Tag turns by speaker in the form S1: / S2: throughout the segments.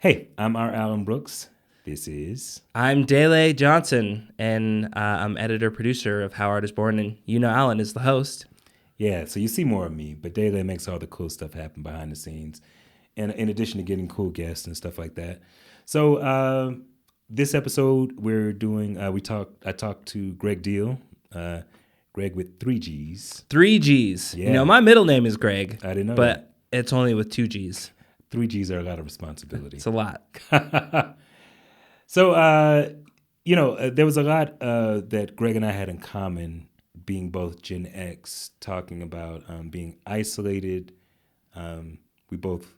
S1: Hey, I'm R. Allen Brooks. This is...
S2: I'm Dele Johnson, and I'm editor-producer of How Art is Born, and Allen is the host.
S1: Yeah, so you see more of me, but Dele makes all the cool stuff happen behind the scenes, and in addition to getting cool guests and stuff like that. So this episode we're doing, I talked to Gregg Deal, Greg with 3 G's.
S2: 3 G's.
S1: Yeah.
S2: My middle name is Greg.
S1: I didn't know
S2: but it's only with 2 G's.
S1: 3 G's are a lot of responsibility.
S2: It's a lot.
S1: So, there was a lot that Greg and I had in common, being both Gen X, talking about being isolated. We both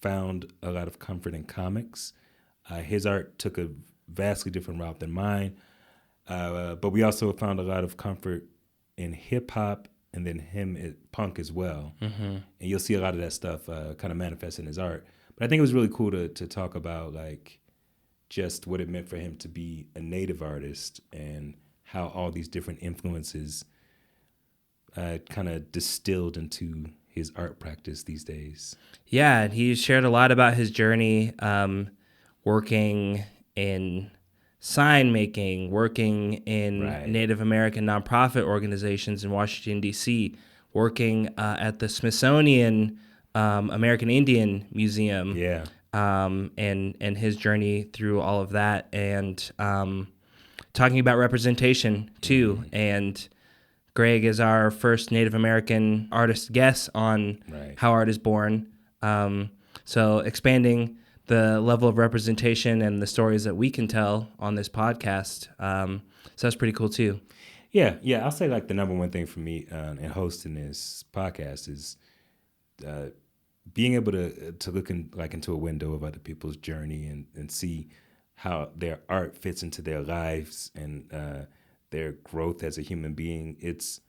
S1: found a lot of comfort in comics. His art took a vastly different route than mine, but we also found a lot of comfort in hip-hop and then him at punk as well. Mm-hmm. And you'll see a lot of that stuff kind of manifest in his art. But I think it was really cool to talk about, like, just what it meant for him to be a native artist and how all these different influences kind of distilled into his art practice these days.
S2: Yeah, and he shared a lot about his journey working in sign making, working in Native American nonprofit organizations in Washington, D.C., working at the Smithsonian American Indian Museum.
S1: Yeah.
S2: And his journey through all of that, and talking about representation too. Mm-hmm. And Greg is our first Native American artist guest on How Art is Born. So expanding the level of representation and the stories that we can tell on this podcast. So that's pretty cool too.
S1: Yeah. I'll say, like, the number one thing for me in hosting this podcast is being able to look into a window of other people's journey and see how their art fits into their lives and their growth as a human being. It's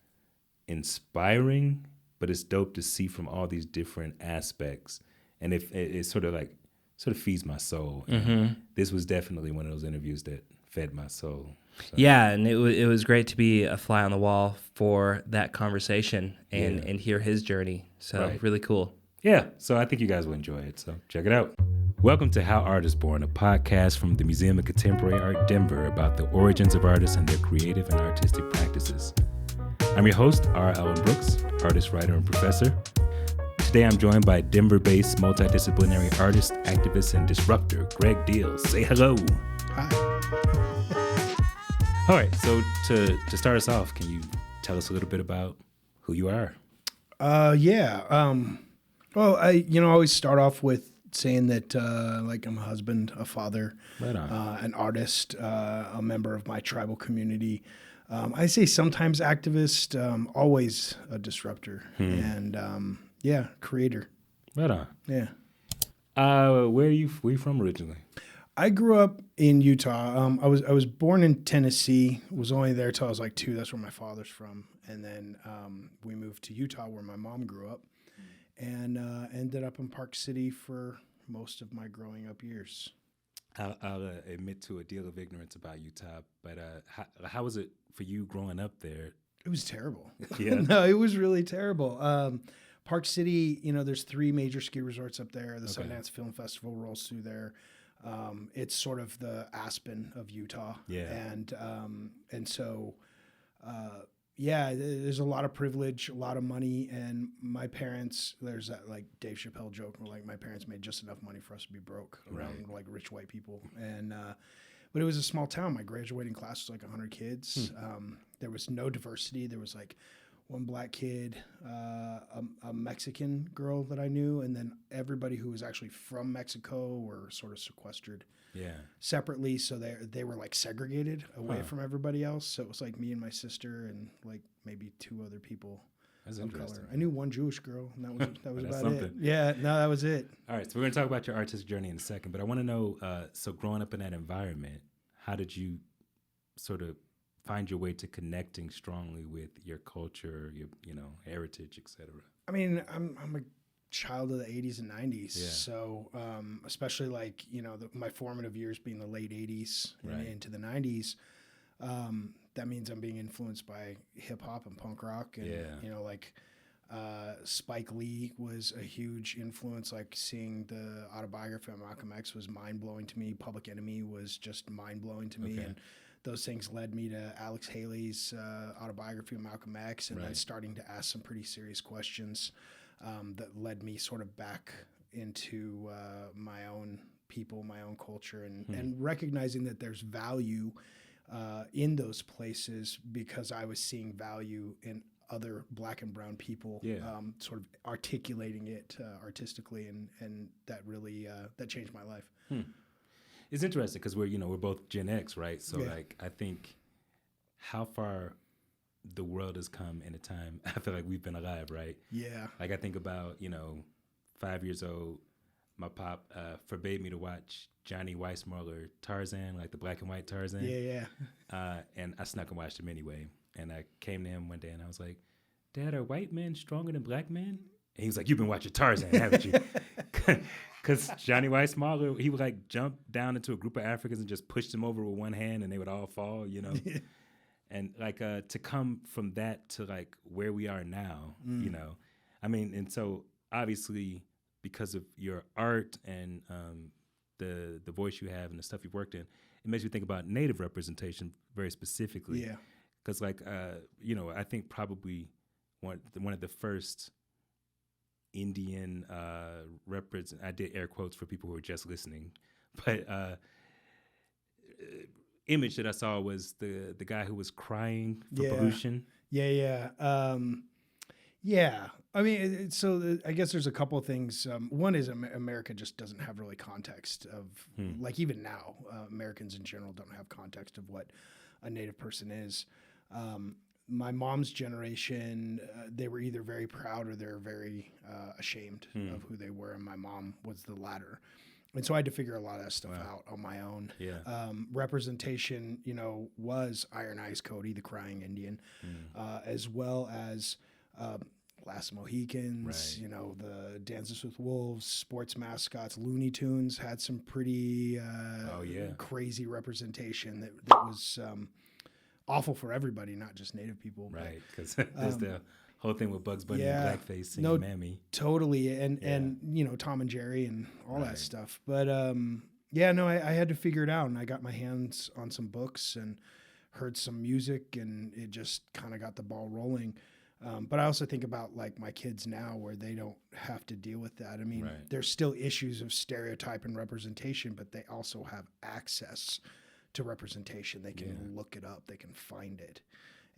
S1: inspiring, but it's dope to see from all these different aspects. And it sort of feeds my soul. Mm-hmm. This was definitely one of those interviews that fed my soul. So.
S2: Yeah, and it was great to be a fly on the wall for that conversation and hear his journey. So really cool.
S1: Yeah, so I think you guys will enjoy it, so check it out. Welcome to How Art is Born, a podcast from the Museum of Contemporary Art Denver about the origins of artists and their creative and artistic practices. I'm your host, R. Allen Brooks, artist, writer, and professor. Today I'm joined by Denver-based multi-disciplinary artist, activist, and disruptor, Gregg Deal. Say hello.
S3: Hi.
S1: All right, so to start us off, can you tell us a little bit about who you are?
S3: Well, I always start off with saying that I'm a husband, a father, an artist, a member of my tribal community. I say sometimes activist, always a disruptor, and creator.
S1: Right on.
S3: Yeah.
S1: Where are you from originally?
S3: I grew up in Utah. I was born in Tennessee. Was only there till I was like 2. That's where my father's from, and then we moved to Utah, where my mom grew up. And ended up in Park City for most of my growing up years.
S1: I'll admit to a deal of ignorance about Utah, but how was it for you growing up there?
S3: It was terrible.
S1: Yeah.
S3: No, it was really terrible. Park City, there's 3 major ski resorts up there. The Sundance Film Festival rolls through there. It's sort of the Aspen of Utah.
S1: Yeah.
S3: And so... there's a lot of privilege, a lot of money, and my parents, there's that like Dave Chappelle joke where like my parents made just enough money for us to be broke around like rich white people. And but it was a small town. My graduating class was like 100 kids. There was no diversity. There was like one black kid, a Mexican girl that I knew, and then everybody who was actually from Mexico were sort of sequestered separately. So they were like segregated away from everybody else. So it was like me and my sister and like maybe 2 other people of color. I knew one Jewish girl, and that was about
S1: something.
S3: it. Yeah, no, that was it.
S1: All right, so we're going to talk about your artistic journey in a second, but I want to know, so growing up in that environment, how did you sort of find your way to connecting strongly with your culture, your heritage, etc.?
S3: I mean, I'm a child of the 80s and 90s, so especially like my formative years being the late 80s and into the 90s. That means I'm being influenced by hip hop and punk rock, and Spike Lee was a huge influence. Like seeing the autobiography of Malcolm X was mind blowing to me. Public Enemy was just mind blowing to me,
S1: Okay.
S3: and those things led me to Alex Haley's autobiography of Malcolm X, and then
S1: Right.
S3: starting to ask some pretty serious questions that led me sort of back into my own people, my own culture, and recognizing that there's value in those places because I was seeing value in other Black and brown people,
S1: Yeah.
S3: sort of articulating it artistically, and that really that changed my life.
S1: It's interesting because we're both Gen X, right? So
S3: Yeah.
S1: like I think how far the world has come in a time I feel like we've been alive, right?
S3: Yeah,
S1: Like I think about 5 years old, my pop forbade me to watch Johnny Weissmuller Tarzan, like the black and white Tarzan.
S3: yeah.
S1: And I snuck and watched him anyway. And I came to him one day and I was like, Dad, are white men stronger than black men? And he was like, you've been watching Tarzan, haven't you? Because Johnny Weissmuller, he would like jump down into a group of Africans and just push them over with one hand and they would all fall, And like to come from that to like where we are now, I mean, and so obviously because of your art and the voice you have and the stuff you've worked in, it makes you think about Native representation very specifically.
S3: Yeah.
S1: Because like I think probably one of the first Indian I did air quotes for people who are just listening, but image that I saw was the guy who was crying for
S3: Yeah.
S1: pollution.
S3: Yeah. Yeah. I mean, I guess there's a couple of things. One is America just doesn't have really context of, like even now, Americans in general don't have context of what a Native person is. My mom's generation, they were either very proud or they're very ashamed of who they were, and my mom was the latter. And so I had to figure a lot of that stuff out on my own.
S1: Yeah.
S3: Representation, was Iron Eyes Cody, the crying Indian, as well as Last Mohicans,
S1: Right.
S3: The Dances with Wolves, sports mascots, Looney Tunes had some pretty crazy representation that was awful for everybody, not just Native people.
S1: Right, because there's the whole thing with Bugs Bunny
S3: yeah,
S1: and blackface singing Mammy.
S3: Totally, and Tom and Jerry and all that stuff. But I had to figure it out, and I got my hands on some books and heard some music, and it just kind of got the ball rolling. But I also think about like my kids now where they don't have to deal with that. I mean, there's still issues of stereotype and representation, but they also have access to representation. They can look it up, they can find it.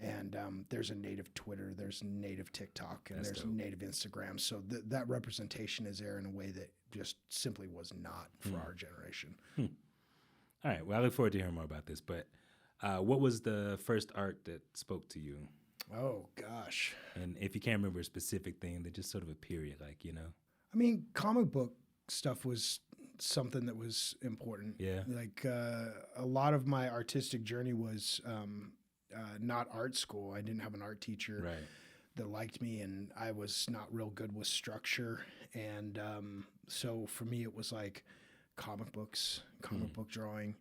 S3: And there's a Native Twitter, there's Native TikTok, and there's Native Instagram. So that representation is there in a way that just simply was not for our generation.
S1: All right. Well, I look forward to hearing more about this. But what was the first art that spoke to you?
S3: Oh, gosh.
S1: And if you can't remember a specific thing, then just sort of a period, like,
S3: I mean, comic book stuff was something that was important.
S1: Yeah.
S3: Like a lot of my artistic journey was not art school. I didn't have an art teacher that liked me, and I was not real good with structure. And so for me, it was like comic books, comic book drawing.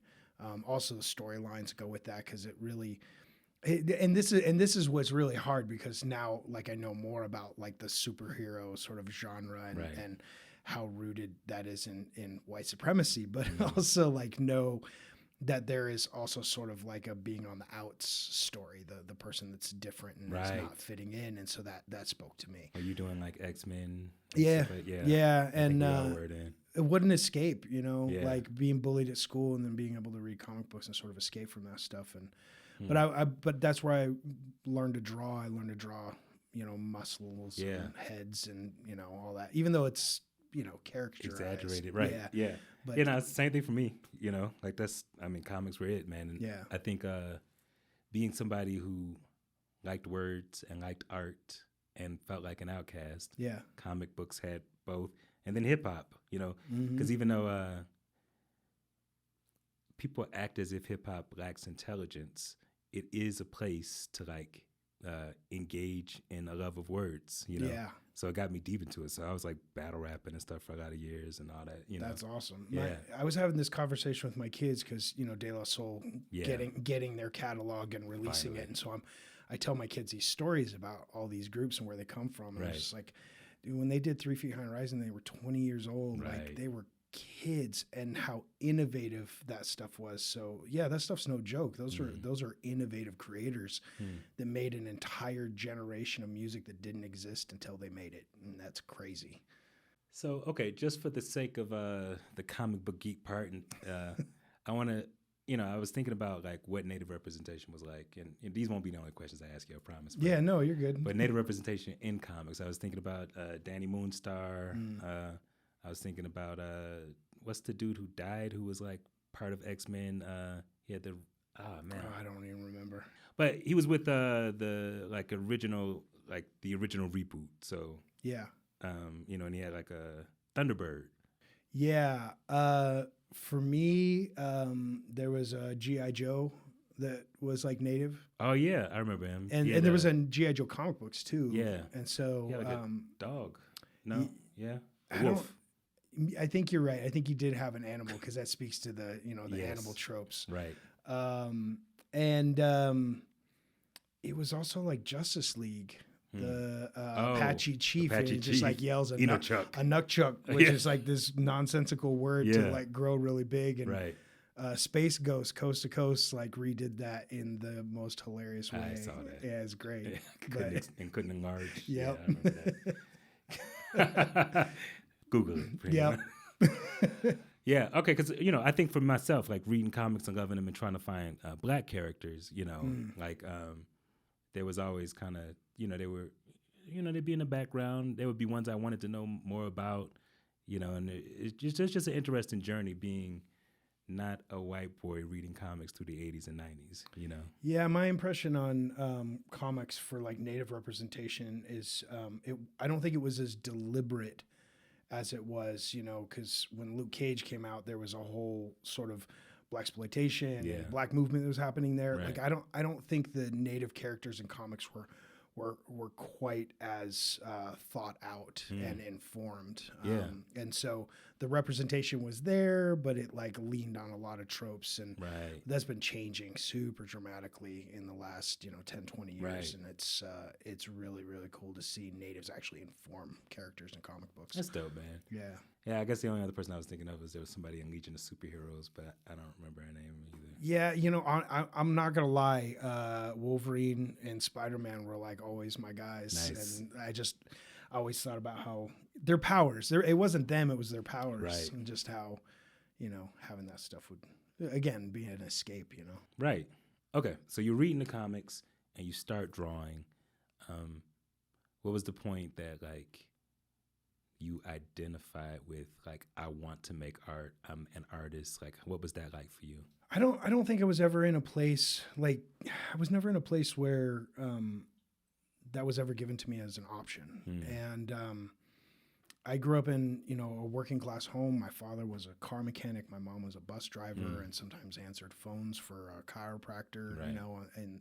S3: Also, the storylines go with that because it really. And this is what's really hard because now like I know more about like the superhero sort of genre and how rooted that is in white supremacy, but also like know that there is also sort of like a being on the outs story, the person that's different and is not fitting in, and so that spoke to me.
S1: Are you doing like X-Men?
S3: Yeah. And
S1: it
S3: wouldn't escape, like being bullied at school and then being able to read comic books and sort of escape from that stuff. And but that's where I learned to draw. I learned to draw, muscles and heads and all that. Even though it's characterized,
S1: exaggerated, right? Yeah. But it's the same thing for me. Like comics were it, man. And I think being somebody who liked words and liked art and felt like an outcast.
S3: Yeah.
S1: Comic books had both, and then hip hop. Because even though people act as if hip hop lacks intelligence, it is a place to like engage in a love of words,
S3: Yeah.
S1: So it got me deep into it. So I was like battle rapping and stuff for a lot of years and all that,
S3: That's awesome.
S1: Yeah.
S3: I was having this conversation with my kids because, De La Soul getting their catalog and releasing it. And so I tell my kids these stories about all these groups and where they come from. And
S1: Right.
S3: it's just like, dude, when they did 3 Feet High and Rising, they were 20 years old.
S1: Right.
S3: Like they were kids, and how innovative that stuff was. So yeah, that stuff's no joke. Those are innovative creators that made an entire generation of music that didn't exist until they made it. And that's crazy.
S1: So, okay, just for the sake of the comic book geek part, and I want to, I was thinking about like what Native representation was like, and these won't be the only questions I ask you, I promise. But,
S3: Yeah, no, you're good.
S1: But Native representation in comics, I was thinking about Danny Moonstar. I was thinking about what's the dude who died who was like part of X-Men? He had the
S3: I don't even remember.
S1: but he was with the original reboot. So
S3: Yeah.
S1: and he had like a Thunderbird.
S3: Yeah. For me, there was a G.I. Joe that was like Native.
S1: Oh yeah, I remember him.
S3: And there was a G.I. Joe comic books too.
S1: Yeah.
S3: And so
S1: like a dog. No, yeah, a wolf.
S3: I think you're right. I think you did have an animal because that speaks to the animal tropes.
S1: Right.
S3: It was also like Justice League. The Apache Chief,
S1: Apache
S3: and he just like
S1: Chief.
S3: yells a
S1: Enochuk.
S3: nukchuk, which is like this nonsensical word to like grow really big. And
S1: Right.
S3: Space Ghost, Coast to Coast, like redid that in the most hilarious way.
S1: I saw that.
S3: Yeah, it's great.
S1: Couldn't enlarge.
S3: Yep.
S1: Yeah, I remember that. Google it.
S3: Yep.
S1: Yeah, okay, because, I think for myself, like reading comics and loving them and trying to find black characters, like there was always kind of, they were, they'd be in the background. There would be ones I wanted to know more about, and it's just an interesting journey being not a white boy reading comics through the 80s and 90s,
S3: Yeah, my impression on comics for like Native representation is I don't think it was as deliberate as it was, because when Luke Cage came out, there was a whole sort of blaxploitation and black movement that was happening there.
S1: Right.
S3: Like I don't think the Native characters in comics were quite as thought out and informed. And so the representation was there, but it like leaned on a lot of tropes, and that's been changing super dramatically in the last 10, 20 years.
S1: Right.
S3: And it's really, really cool to see Natives actually inform characters in comic books.
S1: That's dope, man.
S3: Yeah.
S1: I guess the only other person I was thinking of was there was somebody in Legion of Superheroes, but I don't remember her name either.
S3: Yeah, I'm not gonna lie. Wolverine and Spider-Man were like always my guys,
S1: Nice.
S3: and I always thought about how their powers. It wasn't them; it was their powers,
S1: Right.
S3: and just how, having that stuff would again be an escape.
S1: Right. Okay. So you're reading the comics and you start drawing. What was the point that like you identified with like I want to make art? I'm an artist. Like what was that like for you?
S3: I don't think I was ever in a place like I was never in a place where that was ever given to me as an option. And I grew up in a working class home. My father was a car mechanic. My mom was a bus driver, and sometimes answered phones for a chiropractor.
S1: Right.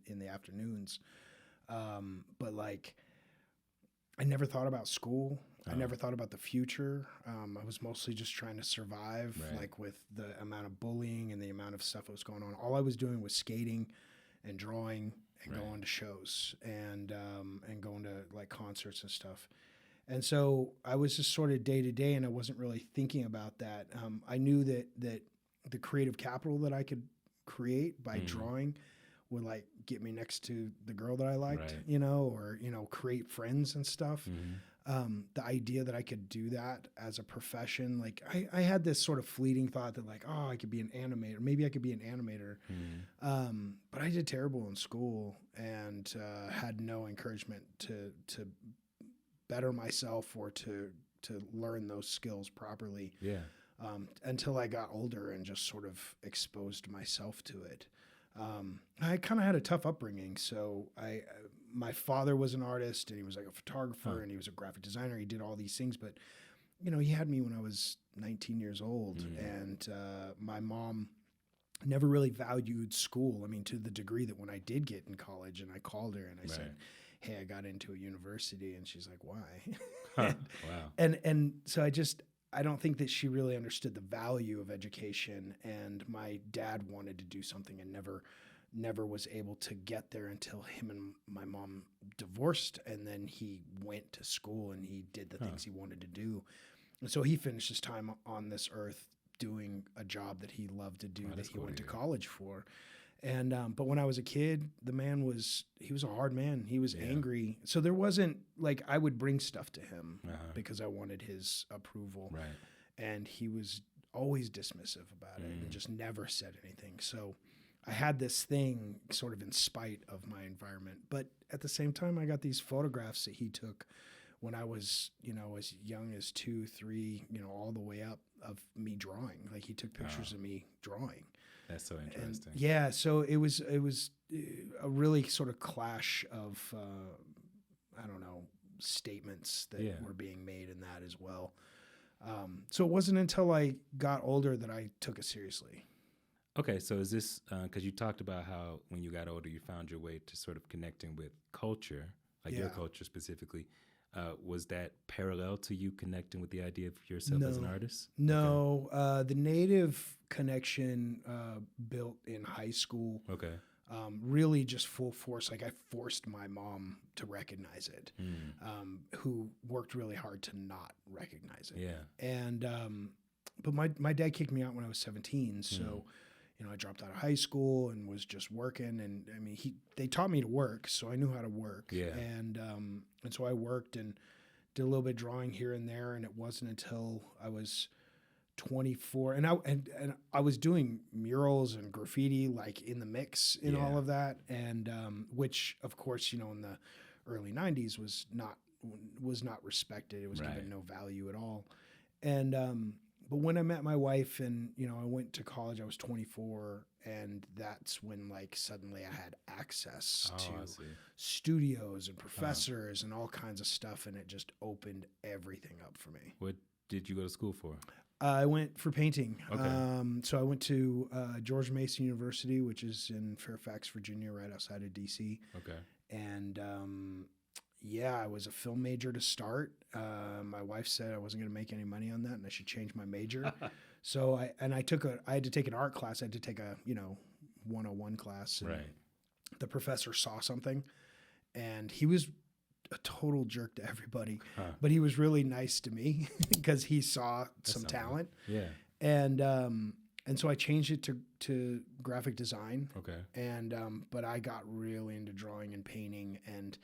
S3: In the afternoons. But like, I never thought about school. I never thought about the future. I was mostly just trying to survive, like with the amount of bullying and the amount of stuff that was going on. All I was doing was skating and drawing and going to shows and going to like concerts and stuff. And so I was just sort of day to day, and I wasn't really thinking about that. I knew that the creative capital that I could create by drawing would like get me next to the girl that I liked, or create friends and stuff. The idea that I could do that as a profession, like I had this sort of fleeting thought that like, oh, I could be an animator. Maybe I could be an animator. But I did terrible in school and had no encouragement to better myself or to learn those skills properly. Until I got older and just sort of exposed myself to it. I kind of had a tough upbringing. So my father was an artist, and he was like a photographer, and he was a graphic designer. He did all these things, but he had me when I was 19 years old, and my mom never really valued school. I mean, to the degree that when I did get in college, and I called her and I said, "Hey, I got into a university," and she's like, "Why?"
S1: Wow.
S3: And so I don't think that she really understood the value of education, and my dad wanted to do something and never was able to get there until him and my mom divorced, and then he went to school and he did the things he wanted to do. And so he finished his time on this earth doing a job that he loved to do, that he went to college for. And but when I was a kid, the man he was a hard man. He was angry. So there wasn't like, I would bring stuff to him because I wanted his approval.
S1: Right.
S3: And he was always dismissive about it and just never said anything. So I had this thing sort of in spite of my environment. But at the same time, I got these photographs that he took when I was, as young as 2, 3, all the way up, of me drawing. Like, he took pictures of me drawing.
S1: That's so interesting.
S3: And yeah, so it was a really sort of clash of I don't know, statements that were being made in that as well. So it wasn't until I got older that I took it seriously.
S1: Okay, so is this because you talked about how when you got older you found your way to sort of connecting with culture, like your culture specifically. Was that parallel to you connecting with the idea of yourself as an artist?
S3: No, the Native connection built in high school.
S1: Okay.
S3: Really just full force. Like, I forced my mom to recognize it, who worked really hard to not recognize it.
S1: Yeah.
S3: And but my dad kicked me out when I was 17, so I dropped out of high school and was just working. And I mean, they taught me to work, so I knew how to work.
S1: Yeah.
S3: And so I worked and did a little bit of drawing here and there. And it wasn't until I was 24, and I was doing murals and graffiti, like, in the mix in all of that, and which, of course, in the early 90s was not respected. It was given no value at all. And but when I met my wife and I went to college, I was 24, and that's when, like, suddenly I had access to studios and professors and all kinds of stuff, and it just opened everything up for me.
S1: What did you go to school for?
S3: I went for painting.
S1: Okay.
S3: So I went to George Mason University, which is in Fairfax, Virginia, right outside of D.C.
S1: Okay.
S3: And I was a film major to start. My wife said I wasn't going to make any money on that, and I should change my major. So I had to take an art class. I had to take a 101 class. And
S1: right.
S3: The professor saw something, and he was a total jerk to everybody, but he was really nice to me because he saw some talent.
S1: Yeah.
S3: And so I changed it to graphic design.
S1: Okay.
S3: And but I got really into drawing and painting, and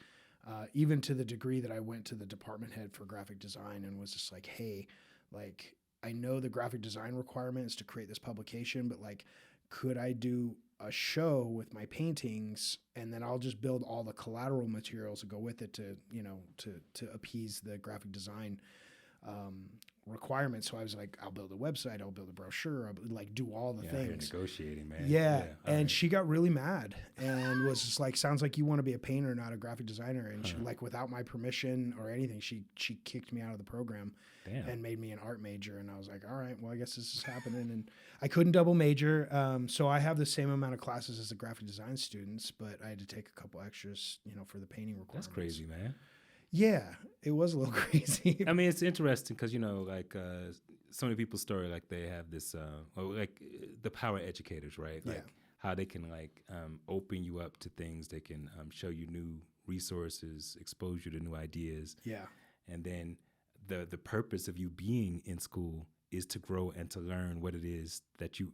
S3: even to the degree that I went to the department head for graphic design and was just like, hey, like, I know the graphic design requirement is to create this publication, but, like, could I do a show with my paintings, and then I'll just build all the collateral materials that go with it to appease the graphic design requirements. So I was like, I'll build a website, I'll build a brochure, I'll, like, do all the things.
S1: You're negotiating, man.
S3: Yeah. And she got really mad and was just like, sounds like you want to be a painter, not a graphic designer. And she, like, without my permission or anything, she kicked me out of the program.
S1: Damn.
S3: And made me an art major. And I was like, all right, well, I guess this is happening. And I couldn't double major. So I have the same amount of classes as the graphic design students, but I had to take a couple extras, for the painting requirements.
S1: That's crazy, man.
S3: Yeah, it was a little crazy.
S1: I mean, it's interesting because, like, so many people's story, like, they have this, like, the power educators, right? Like, how they can, like, open you up to things. They can show you new resources, expose you to new ideas.
S3: Yeah.
S1: And then the purpose of you being in school is to grow and to learn what it is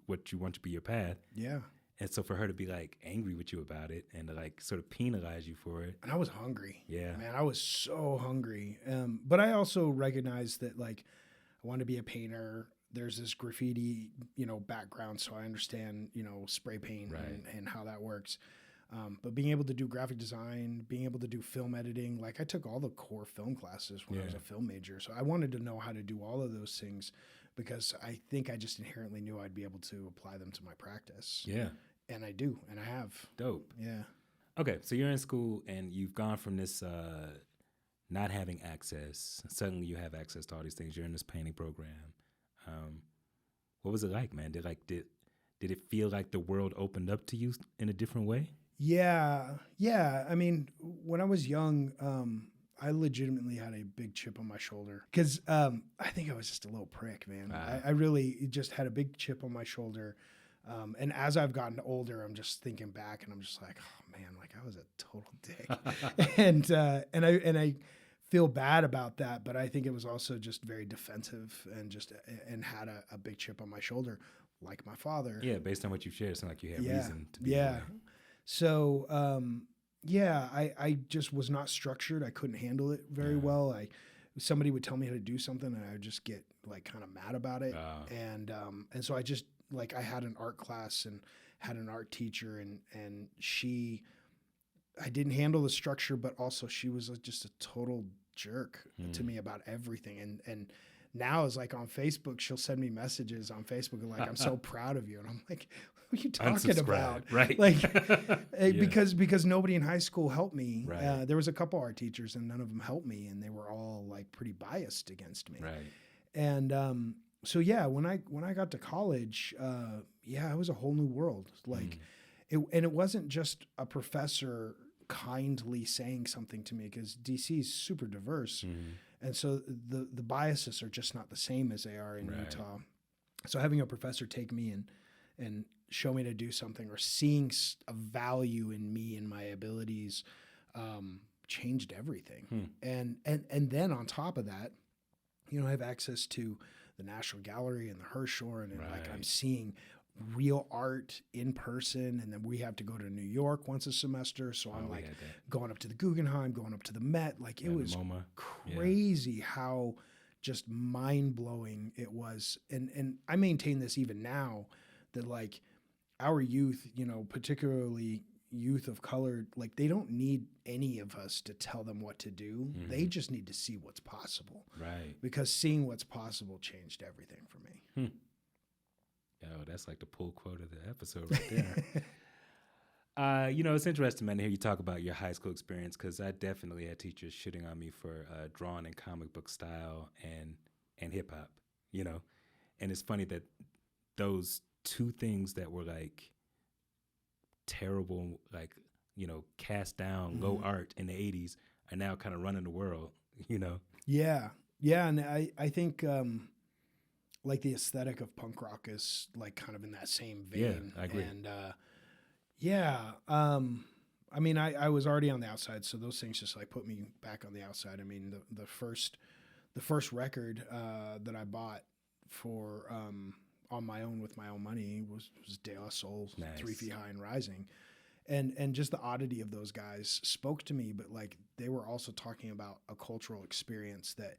S1: what you want to be your path.
S3: Yeah.
S1: And so for her to be, like, angry with you about it and to, like, sort of penalize you for it.
S3: And I was hungry.
S1: Yeah.
S3: Man, I was so hungry. But I also recognized that, like, I want to be a painter. There's this graffiti, background. So I understand, spray paint and how that works. But being able to do graphic design, being able to do film editing, like, I took all the core film classes when I was a film major. So I wanted to know how to do all of those things because I think I just inherently knew I'd be able to apply them to my practice.
S1: Yeah.
S3: And I do, and I have.
S1: Dope.
S3: Yeah.
S1: Okay, so you're in school and you've gone from this not having access. Suddenly you have access to all these things. You're in this painting program. What was it like, man? Did it feel like the world opened up to you in a different way?
S3: Yeah. I mean, when I was young, I legitimately had a big chip on my shoulder because I think I was just a little prick, man. I really just had a big chip on my shoulder. And as I've gotten older, I'm just thinking back, and I'm just like, oh man, like I was a total dick, and I feel bad about that. But I think it was also just very defensive and had a big chip on my shoulder, like my father.
S1: Yeah, based on what you've shared, it sounds like you had
S3: Yeah.
S1: reason to be
S3: Yeah.
S1: aware.
S3: So, I just was not structured. I couldn't handle it very well. Somebody would tell me how to do something, and I would just get like kind of mad about it. And so I just like I had an art class and had an art teacher, and I didn't handle the structure, but also she was just a total jerk to me about everything. And now is like on Facebook, she'll send me messages on Facebook like, I'm so proud of you. And I'm like, what are you talking about?
S1: Right.
S3: Like, because nobody in high school helped me.
S1: Right.
S3: There was a couple art teachers and none of them helped me. And they were all like pretty biased against me.
S1: Right.
S3: And, so yeah, when I got to college, it was a whole new world. Like it wasn't just a professor kindly saying something to me, because DC is super diverse. And so the biases are just not the same as they are in Utah. So having a professor take me and show me to do something, or seeing a value in me and my abilities, changed everything. And then on top of that, I have access to the National Gallery and the Hirshhorn, and like I'm seeing real art in person. And then we have to go to New York once a semester. So I'm like going up to the Guggenheim, going up to the Met. Like it was
S1: MoMA.
S3: crazy how just mind blowing it was. And I maintain this even now, that like our youth, particularly youth of color, like they don't need any of us to tell them what to do. They just need to see what's possible.
S1: Right.
S3: Because seeing what's possible changed everything for me.
S1: Oh, that's like the pull quote of the episode right there. It's interesting, man, to hear you talk about your high school experience, because I definitely had teachers shitting on me for drawing in comic book style and hip hop, And it's funny that those two things that were like terrible, like, cast down, low art in the 80s are now kind of running the world,
S3: Yeah. Yeah. And I think, like the aesthetic of punk rock is like kind of in that same vein.
S1: Yeah, I agree.
S3: And, I mean, I was already on the outside, so those things just like put me back on the outside. I mean, the first record, that I bought for, on my own with my own money was De La Soul,
S1: Nice.
S3: 3 Feet High and Rising. And just the oddity of those guys spoke to me, but like they were also talking about a cultural experience that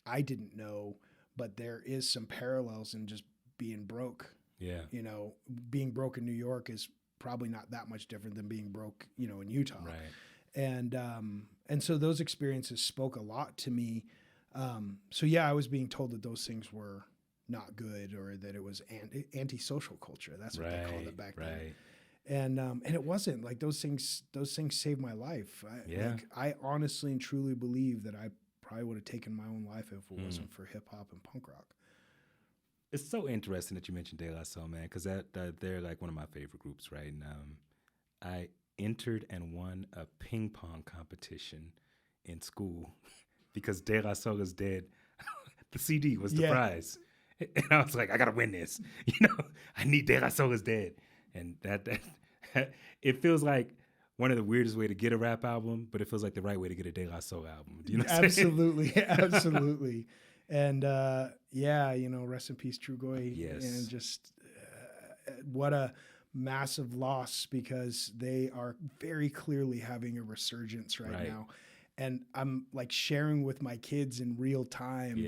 S3: I didn't know, but there is some parallels in just being broke.
S1: Yeah.
S3: Being broke in New York is probably not that much different than being broke, in Utah.
S1: Right.
S3: And so those experiences spoke a lot to me. So yeah, I was being told that those things were not good, or that it was anti-social culture. That's what they called it back then. And it wasn't. Like those things saved my life. I honestly and truly believe that I probably would have taken my own life if it wasn't for hip hop and punk rock.
S1: It's so interesting that you mentioned De La Soul, man, because they're like one of my favorite groups, right? And I entered and won a ping pong competition in school because De La Soul is dead. The CD was the prize. And I was like, I gotta win this. I need De La Soul is dead. And that it feels like one of the weirdest way to get a rap album, but it feels like the right way to get a De La Soul album. Do you know what I'm saying?
S3: Absolutely. And rest in peace, Trugoy.
S1: Yes.
S3: And just what a massive loss, because they are very clearly having a resurgence right now. And I'm like sharing with my kids in real time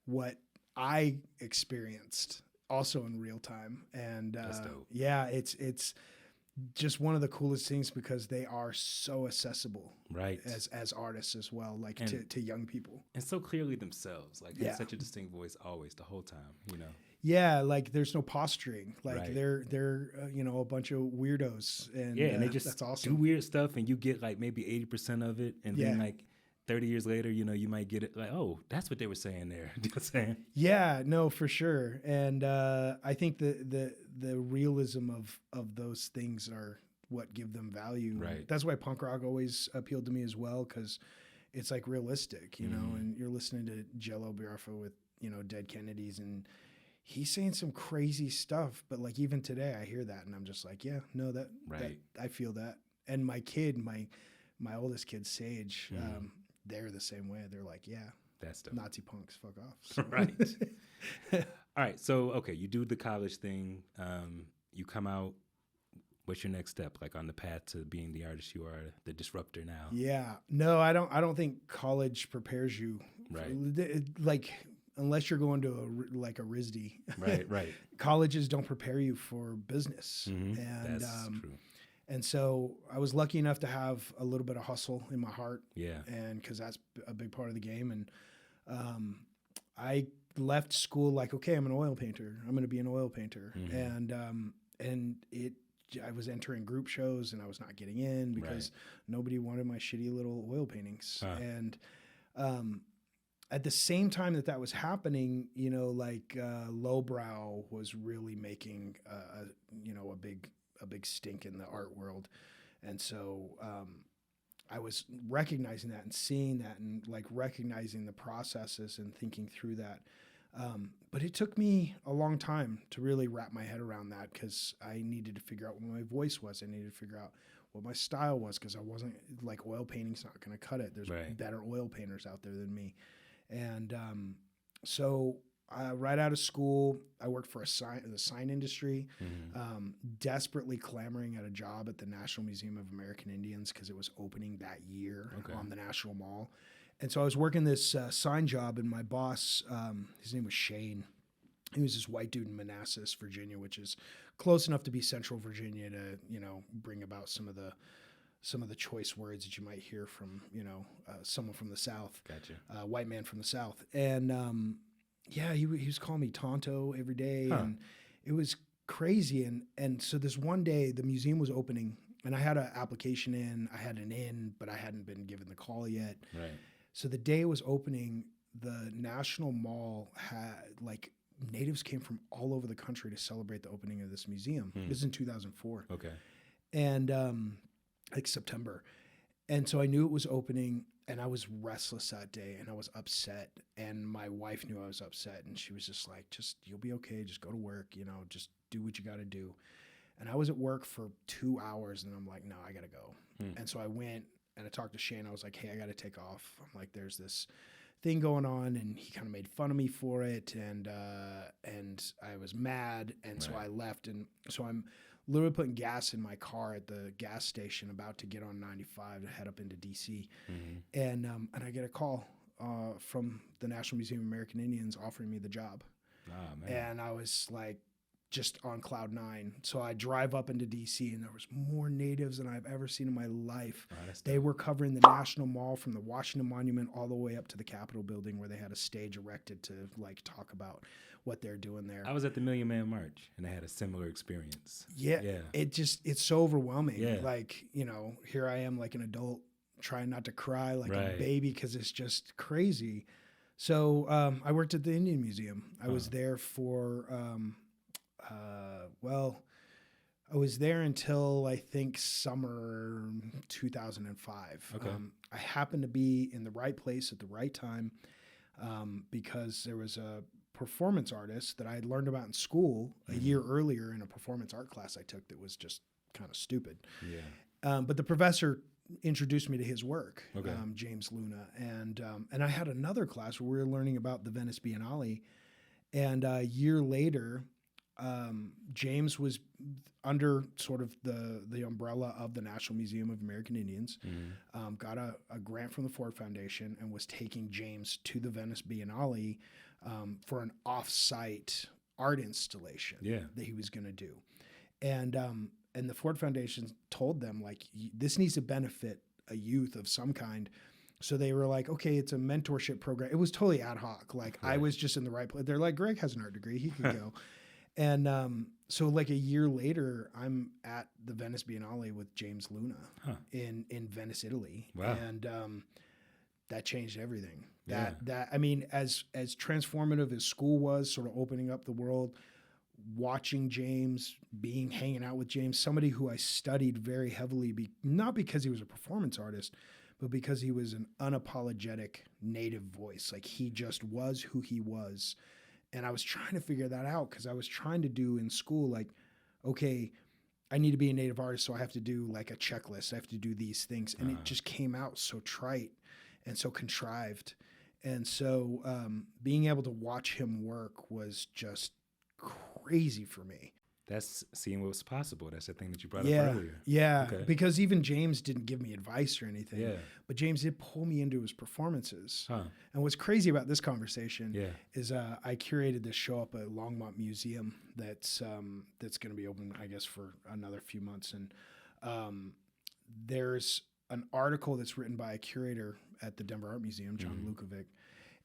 S3: what I experienced also in real time. And
S1: that's dope.
S3: It's just one of the coolest things, because they are so accessible, as artists as well, like to young people,
S1: and so clearly themselves. Like they have such a distinct voice always, the whole time.
S3: Yeah, like there's no posturing. Like they're a bunch of weirdos, and
S1: and they just
S3: that's awesome.
S1: do weird stuff, and you get like maybe 80% of it, and then like 30 years later, you might get it like, oh, that's what they were saying there. You know what I'm saying?
S3: Yeah, no, for sure. And I think the realism of those things are what give them value.
S1: Right.
S3: That's why punk rock always appealed to me as well, because it's like realistic, and you're listening to Jello Biafra with, Dead Kennedys, and he's saying some crazy stuff, but like even today I hear that and I'm just like, yeah, no, that I feel that. And my kid, my oldest kid, Sage, they're the same way. They're like, yeah,
S1: that's dope.
S3: Nazi punks, fuck off. So.
S1: Right. All right. So, okay, you do the college thing. You come out. What's your next step, like on the path to being the artist you are, the disruptor now?
S3: Yeah. No, I don't think college prepares you.
S1: Right.
S3: Like, unless you're going to a RISD.
S1: Right.
S3: Colleges don't prepare you for business.
S1: Mm-hmm.
S3: And
S1: that's true.
S3: And so I was lucky enough to have a little bit of hustle in my heart.
S1: Yeah.
S3: And because that's a big part of the game. And I left school like, okay, I'm an oil painter. I'm going to be an oil painter. Mm-hmm. And I was entering group shows and I was not getting in because nobody wanted my shitty little oil paintings. And at the same time that was happening, you know, like lowbrow was really making a big stink in the art world. And so I was recognizing that and seeing that and like recognizing the processes and thinking through that. But it took me a long time to really wrap my head around that because I needed to figure out what my voice was. I needed to figure out what my style was because I wasn't like oil painting's not going to cut it. There's better oil painters out there than me. And so right out of school, I worked for the sign industry, desperately clamoring at a job at the National Museum of American Indians because it was opening that year on the National Mall. And so I was working this sign job, and my boss, his name was Shane. He was this white dude in Manassas, Virginia, which is close enough to be Central Virginia to, you know, bring about some of the choice words that you might hear from, you know, someone from the South.
S1: Gotcha.
S3: White man from the South. And he was calling me Tonto every day, and it was crazy. And so this one day, the museum was opening, and I had an application in. I had an in, but I hadn't been given the call yet.
S1: Right.
S3: So the day it was opening, the National Mall had like natives came from all over the country to celebrate the opening of this museum. This is in 2004.
S1: Okay.
S3: And like September. And so I knew it was opening, and I was restless that day, and I was upset. And my wife knew I was upset, and she was just like, you'll be okay. Just go to work, you know, just do what you got to do. And I was at work for 2 hours, and I'm like, no, I got to go. And so I went, and I talked to Shane. I was like, hey, I got to take off. I'm like, there's this thing going on, and he kind of made fun of me for it, and I was mad, and so I left. And so I'm literally putting gas in my car at the gas station, about to get on 95 to head up into DC. And I get a call from the National Museum of American Indians offering me the job.
S1: Oh, man.
S3: And I was like just on cloud nine. So I drive up into DC, and there was more natives than I've ever seen in my life. They were covering the National Mall from the Washington Monument all the way up to the Capitol building, where they had a stage erected to like talk about what they're doing there.
S1: I was at the Million Man March, and I had a similar experience.
S3: Yeah. It's so overwhelming.
S1: Yeah.
S3: Like, you know, here I am like an adult trying not to cry like a baby because it's just crazy. So I worked at the Indian Museum. I was there for, I was there until I think summer 2005.
S1: Okay.
S3: I happened to be in the right place at the right time because there was a performance artist that I had learned about in school a year earlier in a performance art class I took that was just kind of stupid.
S1: Yeah.
S3: But the professor introduced me to his work,
S1: Okay.
S3: James Luna. And I had another class where we were learning about the Venice Biennale. And a year later, James was under sort of the umbrella of the National Museum of American Indians, got a grant from the Ford Foundation, and was taking James to the Venice Biennale for an off-site art installation that he was going to do. And the Ford Foundation told them, like, this needs to benefit a youth of some kind. So they were like, okay, it's a mentorship program. It was totally ad hoc. Like, I was just in the right place. They're like, Greg has an art degree. He can go. And so like a year later, I'm at the Venice Biennale with James Luna in Venice, Italy.
S1: Wow.
S3: And that changed everything. That I mean, as transformative as school was, sort of opening up the world, watching James, hanging out with James, somebody who I studied very heavily, not because he was a performance artist, but because he was an unapologetic native voice. Like, he just was who he was. And I was trying to figure that out because I was trying to do in school, like, okay, I need to be a native artist, so I have to do like a checklist. I have to do these things. And it just came out so trite and so contrived. And so being able to watch him work was just crazy for me.
S1: That's seeing what was possible. That's the thing that you brought up earlier.
S3: Yeah,
S1: Okay.
S3: because even James didn't give me advice or anything.
S1: Yeah.
S3: But James did pull me into his performances.
S1: Huh.
S3: And what's crazy about this conversation
S1: Yeah.
S3: is I curated this show up at Longmont Museum that's going to be open, I guess, for another few months. And there's an article that's written by a curator at the Denver Art Museum, John Lukovic,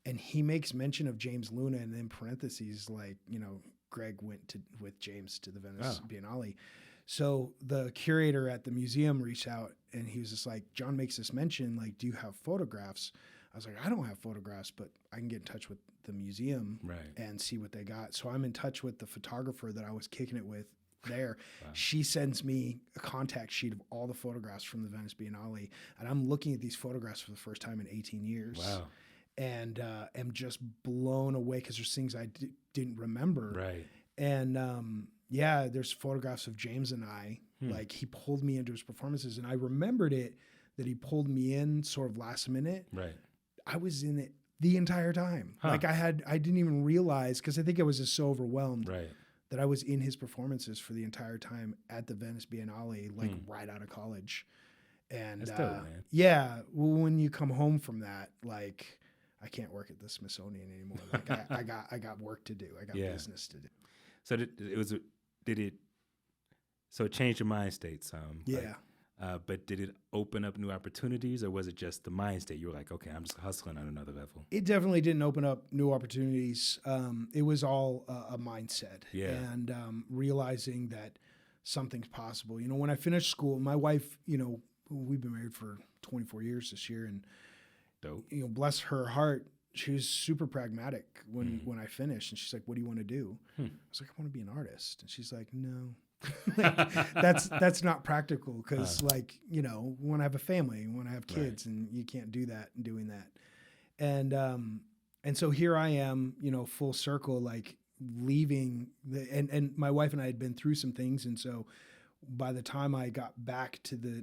S3: and he makes mention of James Luna, and in parentheses, like, you know, Gregg went with James to the Venice Biennale. So the curator at the museum reached out, and he was just like, John makes this mention, like, do you have photographs? I was like, I don't have photographs, but I can get in touch with the museum and see what they got. So I'm in touch with the photographer that I was kicking it with there. She sends me a contact sheet of all the photographs from the Venice Biennale, and I'm looking at these photographs for the first time in 18 years.
S1: Wow.
S3: And am just blown away because there's things I didn't remember.
S1: Right.
S3: And yeah, there's photographs of James and I. Like, he pulled me into his performances, and I remembered it that he pulled me in sort of last minute.
S1: Right.
S3: I was in it the entire time. Like, I didn't even realize, because I think I was just so overwhelmed that I was in his performances for the entire time at the Venice Biennale, like right out of college. And
S1: That's dope, man.
S3: yeah, when you come home from that, like, I can't work at the Smithsonian anymore. Like, I got work to do. I got business to do.
S1: So so it changed your mind state some?
S3: Yeah.
S1: But did it open up new opportunities, or was it just the mind state? You were like, okay, I'm just hustling on another level.
S3: It definitely didn't open up new opportunities. It was all a mindset and realizing that something's possible. You know, when I finished school, my wife, you know, we've been married for 24 years this year, and
S1: dope.
S3: You know, bless her heart, she was super pragmatic when I finished, and she's like, "What do you want to do?" I was like, "I want to be an artist," and she's like, "No." that's not practical because like, you know, we want to have a family, we want to have kids, and you can't do that and doing that. And so here I am, you know, full circle, like leaving and my wife and I had been through some things. And so by the time I got back to the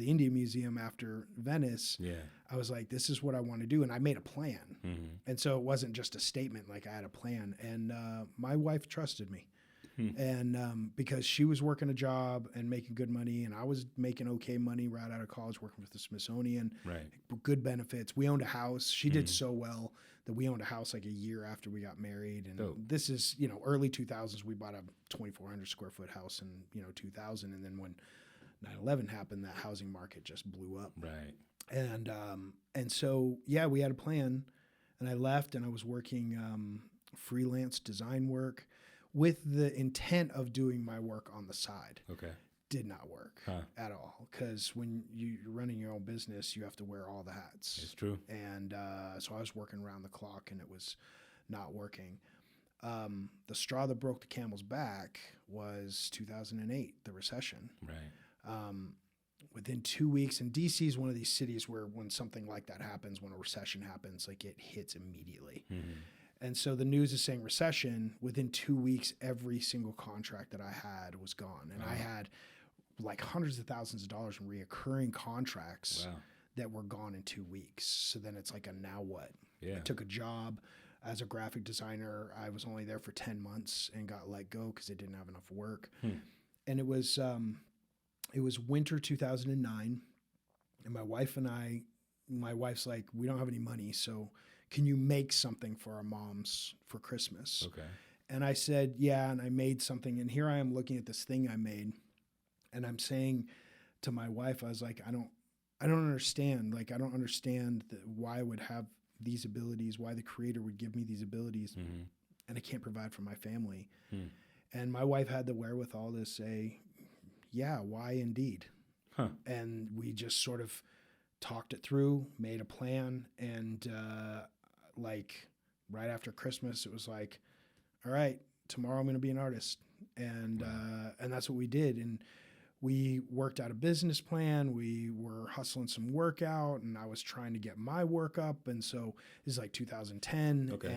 S3: Indian Museum after Venice, I was like, this is what I want to do. And I made a plan. And so it wasn't just a statement, like I had a plan. And my wife trusted me. And because she was working a job and making good money, and I was making okay money right out of college, working with the Smithsonian, good benefits. We owned a house. She did so well that we owned a house like a year after we got married. And this is, you know, early 2000s. We bought a 2,400 square foot house in, you know, 2000. And then when 9/11 happened, that housing market just blew up.
S1: Right.
S3: And so, yeah, we had a plan, and I left, and I was working freelance design work with the intent of doing my work on the side.
S1: Okay.
S3: Did not work at all, because when you're running your own business, you have to wear all the hats.
S1: It's true.
S3: And so I was working around the clock, and it was not working. The straw that broke the camel's back was 2008, the recession.
S1: Right.
S3: Within 2 weeks, and DC is one of these cities where when something like that happens, when a recession happens, like it hits immediately. And so the news is saying recession. Within 2 weeks, every single contract that I had was gone. And I had like hundreds of thousands of dollars in reoccurring contracts that were gone in 2 weeks. So then it's like, now what?
S1: Yeah.
S3: I took a job as a graphic designer. I was only there for 10 months and got let go because they didn't have enough work. And it was winter 2009. And my wife's like, we don't have any money, so can you make something for our moms for Christmas?
S1: Okay.
S3: And I said, yeah, and I made something. And here I am looking at this thing I made, and I'm saying to my wife, I was like, I don't understand. Like, I don't understand why I would have these abilities, why the creator would give me these abilities, and I can't provide for my family. And my wife had the wherewithal to say, yeah, why indeed? And we just sort of talked it through, made a plan, and like right after Christmas, it was like, all right, tomorrow I'm going to be an artist. And that's what we did. And we worked out a business plan. We were hustling some work out, and I was trying to get my work up. And so this is like 2010.
S1: Okay.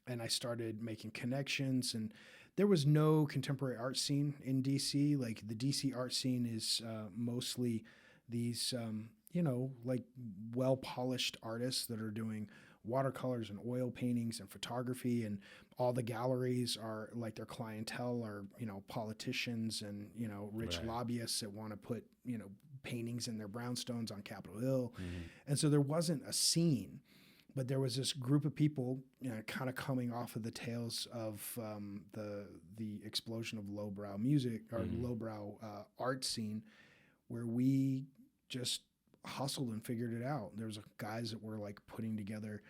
S3: and I started making connections, and there was no contemporary art scene in DC. Like the DC art scene is mostly these, like well polished artists that are doing watercolors and oil paintings and photography, and all the galleries are like their clientele are, politicians and, rich
S1: Right.
S3: lobbyists that want to put, paintings in their brownstones on Capitol Hill.
S1: Mm-hmm.
S3: And so there wasn't a scene, but there was this group of people, kind of coming off of the tails of the explosion of lowbrow music or lowbrow art scene, where we just hustled and figured it out. There was guys that were like putting together,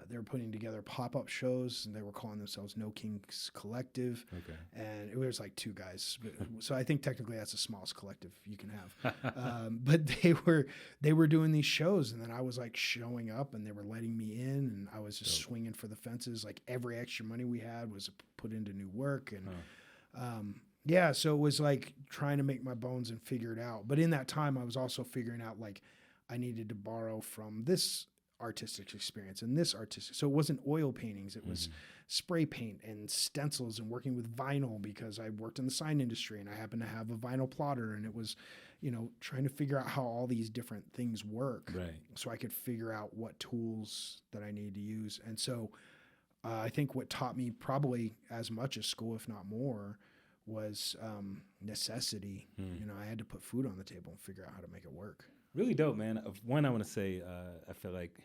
S3: they were putting together pop-up shows, and they were calling themselves No Kings Collective.
S1: Okay.
S3: And it was like 2 guys. So I think technically that's the smallest collective you can have. But they were doing these shows, and then I was like showing up, and they were letting me in, and I was just swinging for the fences. Like every extra money we had was put into new work. And yeah, so it was like trying to make my bones and figure it out. But in that time, I was also figuring out like I needed to borrow from this artistic experience and this artistic. So it wasn't oil paintings. It was spray paint and stencils and working with vinyl, because I worked in the sign industry and I happened to have a vinyl plotter, and it was, trying to figure out how all these different things work.
S1: Right.
S3: So I could figure out what tools that I needed to use. And so I think what taught me probably as much as school, if not more, was necessity. I had to put food on the table and figure out how to make it work.
S1: Really dope, man. One, I want to say, I feel like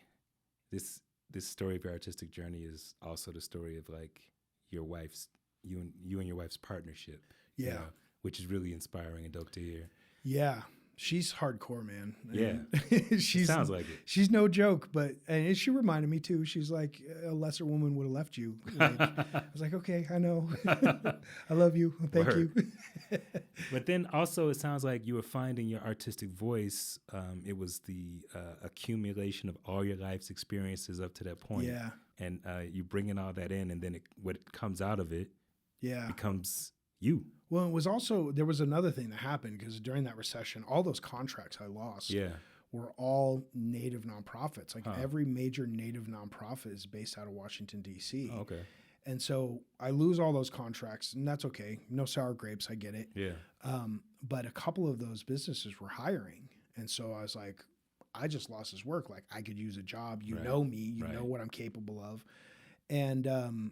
S1: this story of your artistic journey is also the story of like you and your wife's partnership.
S3: Yeah.
S1: Which is really inspiring and dope to hear.
S3: Yeah. She's hardcore, man.
S1: Yeah. Sounds like it.
S3: She's no joke, and she reminded me too. She's like, a lesser woman would have left you. Like, I was like, okay, I know. I love you. Thank you.
S1: But then also, it sounds like you were finding your artistic voice. It was the accumulation of all your life's experiences up to that point.
S3: Yeah.
S1: And you bringing all that in, and then what comes out of it becomes you.
S3: Well, it was also, there was another thing that happened, because during that recession, all those contracts I lost were all Native nonprofits. Like every major Native nonprofit is based out of Washington, D.C.
S1: Oh, okay.
S3: And so I lose all those contracts, and that's okay. No sour grapes, I get it.
S1: Yeah.
S3: But a couple of those businesses were hiring. And so I was like, I just lost this work. Like, I could use a job. You know me. You know what I'm capable of. And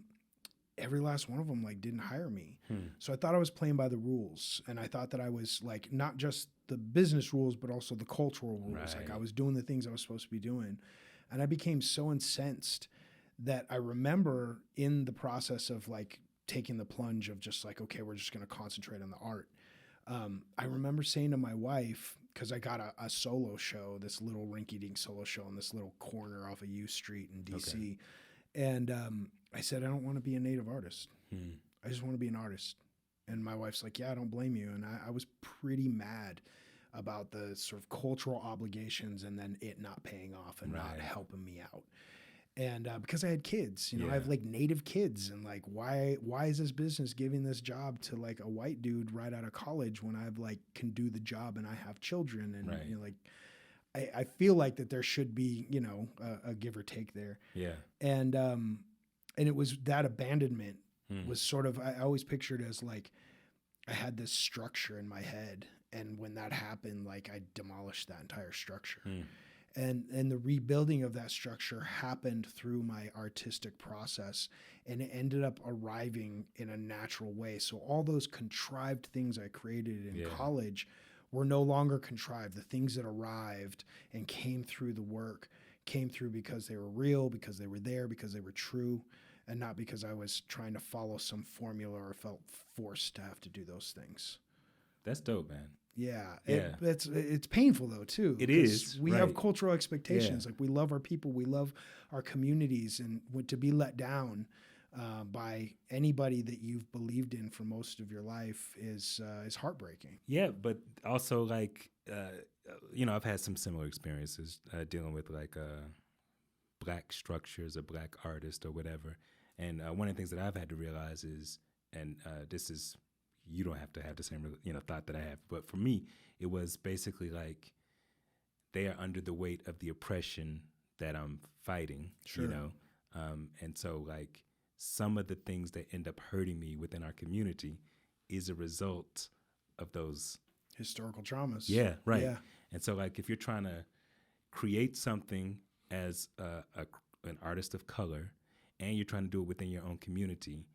S3: every last one of them like didn't hire me. So I thought I was playing by the rules, and I thought that I was like not just the business rules but also the cultural rules. Like I was doing the things I was supposed to be doing, and I became so incensed that I remember in the process of like taking the plunge of just like, okay, we're just going to concentrate on the art. I remember saying to my wife, because I got a solo show, this little rinky-dink solo show in this little corner off of U Street in DC. And I said, I don't want to be a Native artist. I just want to be an artist. And my wife's like, yeah, I don't blame you. And I was pretty mad about the sort of cultural obligations and then it not paying off and not helping me out. And because I had kids, I have like Native kids, and like, why is this business giving this job to like a white dude right out of college when I've like can do the job and I have children, and like I feel like that there should be a give or take there.
S1: Yeah.
S3: And it was that abandonment was sort of, I always pictured as like I had this structure in my head, and when that happened, like I demolished that entire structure. And the rebuilding of that structure happened through my artistic process, and it ended up arriving in a natural way. So all those contrived things I created in college were no longer contrived. The things that arrived and came through the work came through because they were real, because they were there, because they were true, and not because I was trying to follow some formula or felt forced to have to do those things.
S1: That's dope, man.
S3: Yeah. It's painful though too.
S1: It is.
S3: We have cultural expectations. Like we love our people, we love our communities, and to be let down by anybody that you've believed in for most of your life is heartbreaking.
S1: Yeah, but also like I've had some similar experiences dealing with like black structures or black artists or whatever. And one of the things that I've had to realize is, and this is, you don't have to have the same thought that I have, but for me, it was basically like they are under the weight of the oppression that I'm fighting.
S3: Sure.
S1: And so like some of the things that end up hurting me within our community is a result of those
S3: Historical traumas.
S1: Yeah, right.
S3: Yeah.
S1: And so, like, if you're trying to create something as an artist of color, and you're trying to do it within your own community,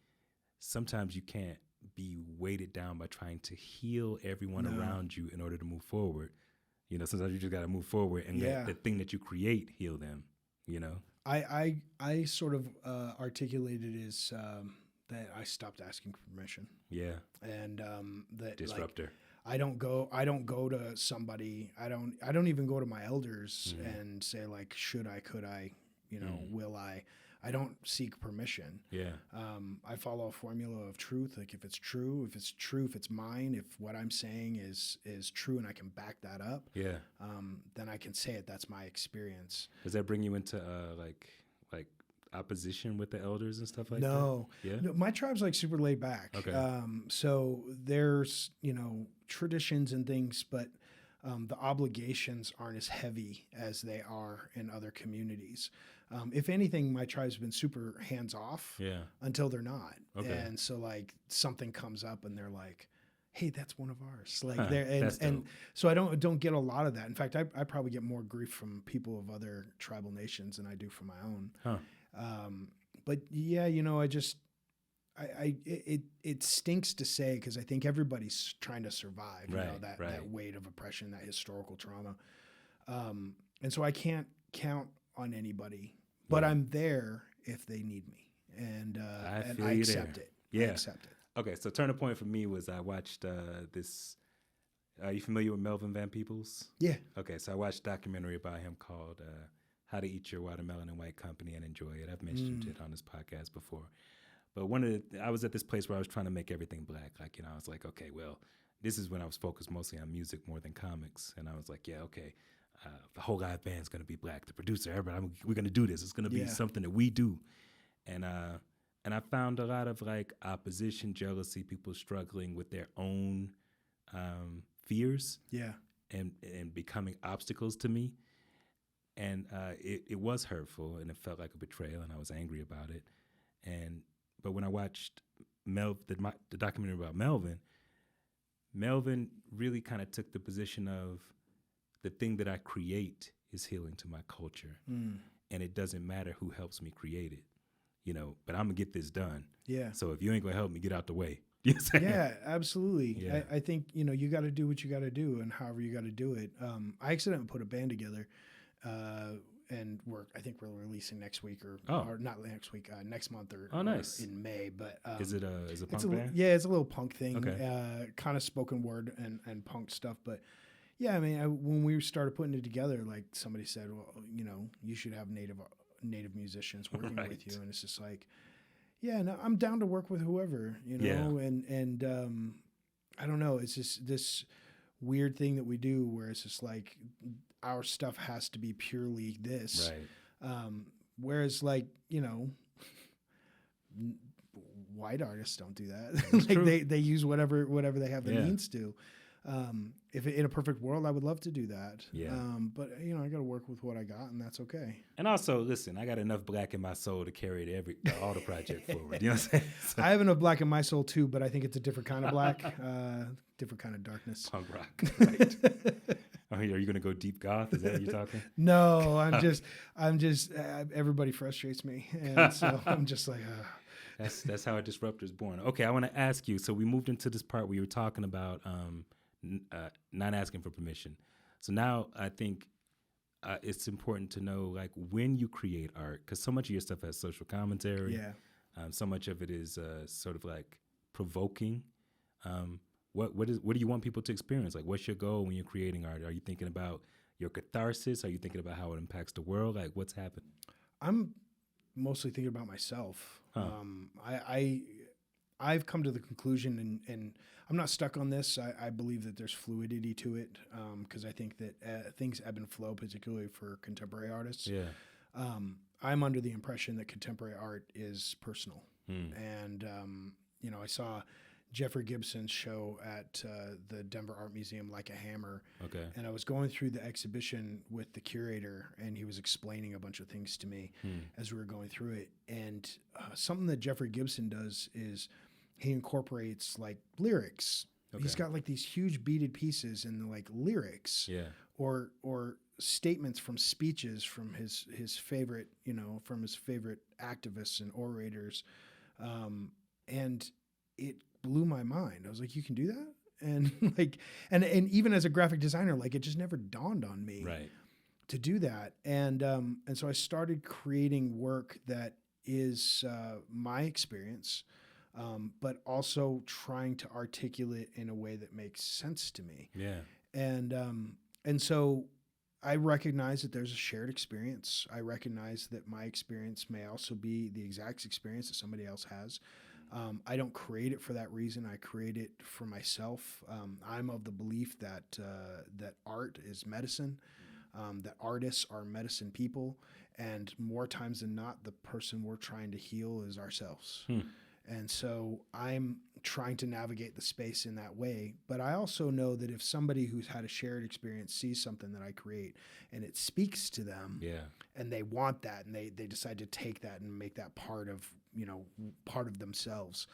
S1: sometimes you can't be weighted down by trying to heal everyone around you in order to move forward. You know, sometimes you just got to move forward and let the thing that you create heal them. You know,
S3: I sort of articulated as that I stopped asking for permission.
S1: Yeah.
S3: And that
S1: disruptor.
S3: Like, I don't go to somebody. I don't even go to my elders and say like, should I, could I, you know, will I? I don't seek permission.
S1: Yeah.
S3: I follow a formula of truth. Like if it's true, if it's mine, if what I'm saying is true and I can back that up.
S1: Yeah.
S3: Then I can say it. That's my experience.
S1: Does that bring you into like opposition with the elders and stuff like
S3: No.
S1: that? Yeah.
S3: No, my tribe's like super laid back.
S1: Okay.
S3: So there's, you know, traditions and things, but the obligations aren't as heavy as they are in other communities. If anything, my tribe's been super hands off until they're not. Okay. And so like something comes up and they're like, hey, that's one of ours. Like and so I don't get a lot of that. In fact, I probably get more grief from people of other tribal nations than I do from my own.
S1: Huh.
S3: But yeah, you know, it stinks to say because I think everybody's trying to survive, you know, that weight of oppression, that historical trauma. And so I can't count on anybody, but I'm there if they need me. And I accept it.
S1: Yeah.
S3: I accept it.
S1: Okay. So turning point for me was I watched this. Are you familiar with Melvin Van Peebles?
S3: Yeah.
S1: Okay. So I watched a documentary about him called How to Eat Your Watermelon in White Company and Enjoy It. I've mentioned it on this podcast before. But I was at this place where I was trying to make everything black. Like, you know, I was like, okay, well, this is when I was focused mostly on music more than comics. And I was like, yeah, okay, the whole live band's going to be black. The producer, everybody, we're going to do this. It's going to be something that we do. And I found a lot of like opposition, jealousy, people struggling with their own fears. Yeah. And becoming obstacles to me. And it was hurtful and it felt like a betrayal and I was angry about it. But when I watched the documentary about Melvin really kind of took the position of the thing that I create is healing to my culture. And it doesn't matter who helps me create it, you know, but I'm going to get this done. Yeah. So if you ain't going to help me, get out the way. You know what I'm saying? Yeah, absolutely. Yeah. I think, you know, you got to do what you got to do and however you got to do it. I accidentally put a band together and I think we're releasing next week or not next week, next month or nice.
S3: Or in May. But
S1: is it a punk band?
S3: Yeah, it's a little punk thing. Okay. Kind of spoken word and punk stuff. But yeah, I mean, when we started putting it together, like somebody said, well, you know, you should have native musicians working with you, and it's just like, yeah, no, I'm down to work with whoever, you know, and I don't know, it's just this weird thing that we do where it's just like our stuff has to be purely this. Right. Whereas like, you know, white artists don't do that. Like they use whatever they have the means to. If in a perfect world, I would love to do that. Yeah. But you know, I got to work with what I got, and that's okay.
S1: And also, listen, I got enough black in my soul to carry all the project forward. You know what I'm saying? So.
S3: I have enough black in my soul too, but I think it's a different kind of black, different kind of darkness.
S1: Punk rock. Right. Are you going to go deep goth? Is that what you're talking?
S3: No, I'm just. Everybody frustrates me, and so I'm just like.
S1: That's how a disruptor is born. Okay, I want to ask you. So we moved into this part where you were talking about not asking for permission. So now I think it's important to know, like, when you create art, because so much of your stuff has social commentary. Yeah. So much of it is sort of like provoking. What do you want people to experience? Like, what's your goal when you're creating art? Are you thinking about your catharsis? Are you thinking about how it impacts the world? Like, what's happening?
S3: I'm mostly thinking about myself. Huh. I've come to the conclusion, and I'm not stuck on this. I believe that there's fluidity to it, because I think that things ebb and flow, particularly for contemporary artists. Yeah. I'm under the impression that contemporary art is personal. And, you know, I saw Jeffrey Gibson's show at the Denver Art Museum, Like a Hammer.
S1: Okay.
S3: And I was going through the exhibition with the curator, and he was explaining a bunch of things to me as we were going through it. And something that Jeffrey Gibson does is he incorporates like lyrics.
S1: Okay.
S3: He's got like these huge beaded pieces and like lyrics, or statements from speeches from his favorite, from his favorite activists and orators, and it blew my mind. I was like, you can do that? And like, and even as a graphic designer, like it just never dawned on me to do that. And so I started creating work that is my experience, but also trying to articulate in a way that makes sense to me.
S1: Yeah.
S3: And so I recognize that there's a shared experience. I recognize that my experience may also be the exact experience that somebody else has. I don't create it for that reason. I create it for myself. I'm of the belief that that art is medicine, that artists are medicine people, and more times than not, the person we're trying to heal is ourselves. And so I'm trying to navigate the space in that way. But I also know that if somebody who's had a shared experience sees something that I create and it speaks to them, and they want that, and they decide to take that and make that part of themselves,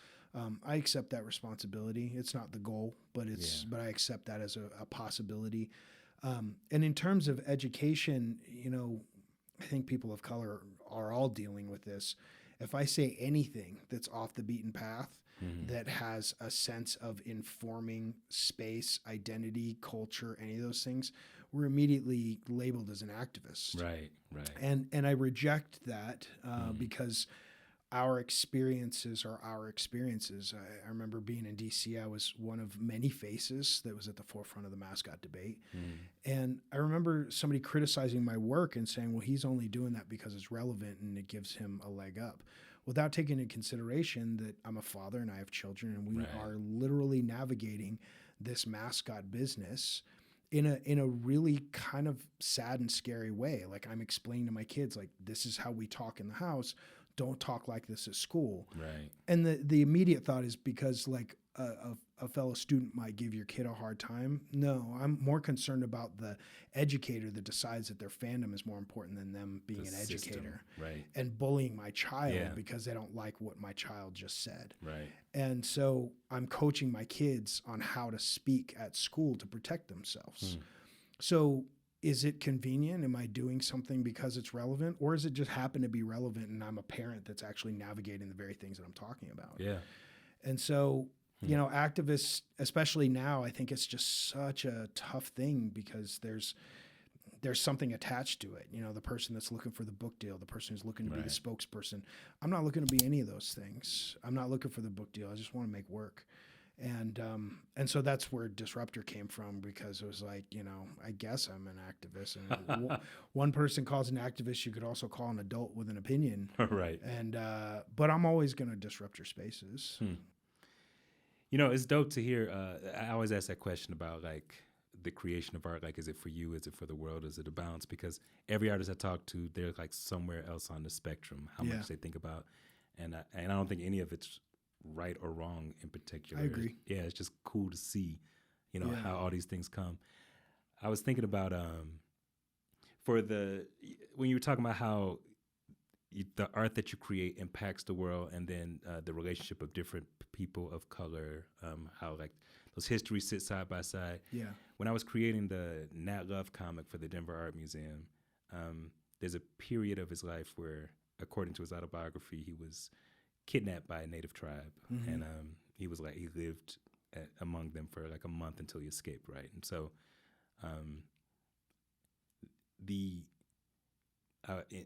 S3: I accept that responsibility. It's not the goal, but but I accept that as a possibility. And in terms of education, I think people of color are all dealing with this. If I say anything that's off the beaten path, that has a sense of informing space, identity, culture, any of those things, we're immediately labeled as an activist.
S1: Right.
S3: And I reject that because our experiences are our experiences. I remember being in DC. I was one of many faces that was at the forefront of the mascot debate. And I remember somebody criticizing my work and saying, well, he's only doing that because it's relevant and it gives him a leg up, without taking into consideration that I'm a father and I have children, and we are literally navigating this mascot business in a really kind of sad and scary way. Like, I'm explaining to my kids, like, this is how we talk in the house. Don't talk like this at school.
S1: Right.
S3: And the immediate thought is because like a fellow student might give your kid a hard time. No, I'm more concerned about the educator that decides that their fandom is more important than them being an educator.
S1: Right.
S3: And bullying my child because they don't like what my child just said.
S1: Right.
S3: And so I'm coaching my kids on how to speak at school to protect themselves. So is it convenient? Am I doing something because it's relevant? Or is it just happen to be relevant and I'm a parent that's actually navigating the very things that I'm talking about? Yeah. And so, activists, especially now, I think it's just such a tough thing because there's something attached to it. The person that's looking for the book deal, the person who's looking to be the spokesperson. I'm not looking to be any of those things. I'm not looking for the book deal. I just want to make work. And so that's where Disruptor came from, because it was like, I guess I'm an activist. And one person calls an activist, you could also call an adult with an opinion.
S1: Right.
S3: And but I'm always going to disrupt your spaces.
S1: It's dope to hear. I always ask that question about like the creation of art. Like, is it for you? Is it for the world? Is it a balance? Because every artist I talk to, they're like somewhere else on the spectrum, how much they think about. And I don't think any of it's right or wrong in particular.
S3: I agree.
S1: Yeah, it's just cool to see, how all these things come. I was thinking about when you were talking about how the art that you create impacts the world, and then the relationship of different people of color, how like those histories sit side by side.
S3: Yeah.
S1: When I was creating the Nat Love comic for the Denver Art Museum, there's a period of his life where, according to his autobiography, he was kidnapped by a native tribe, and he lived among them for like a month until he escaped, right? And so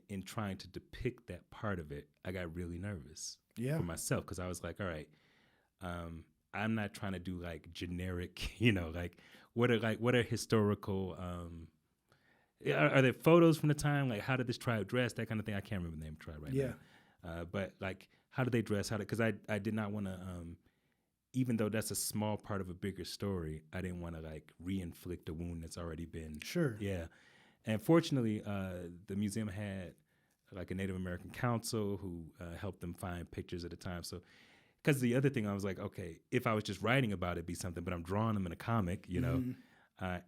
S1: in trying to depict that part of it, I got really nervous for myself, because I was like, all right, I'm not trying to do like generic, like what are historical, are there photos from the time, like how did this tribe dress, that kind of thing. I can't remember the name of the tribe right now. But like, how do they dress? Because I did not want to, even though that's a small part of a bigger story, I didn't want to like re-inflict a wound that's already been.
S3: Sure.
S1: Yeah. And fortunately, the museum had like a Native American council who helped them find pictures at the time. So because the other thing I was like, okay, if I was just writing about it, it'd be something, but I'm drawing them in a comic, you know,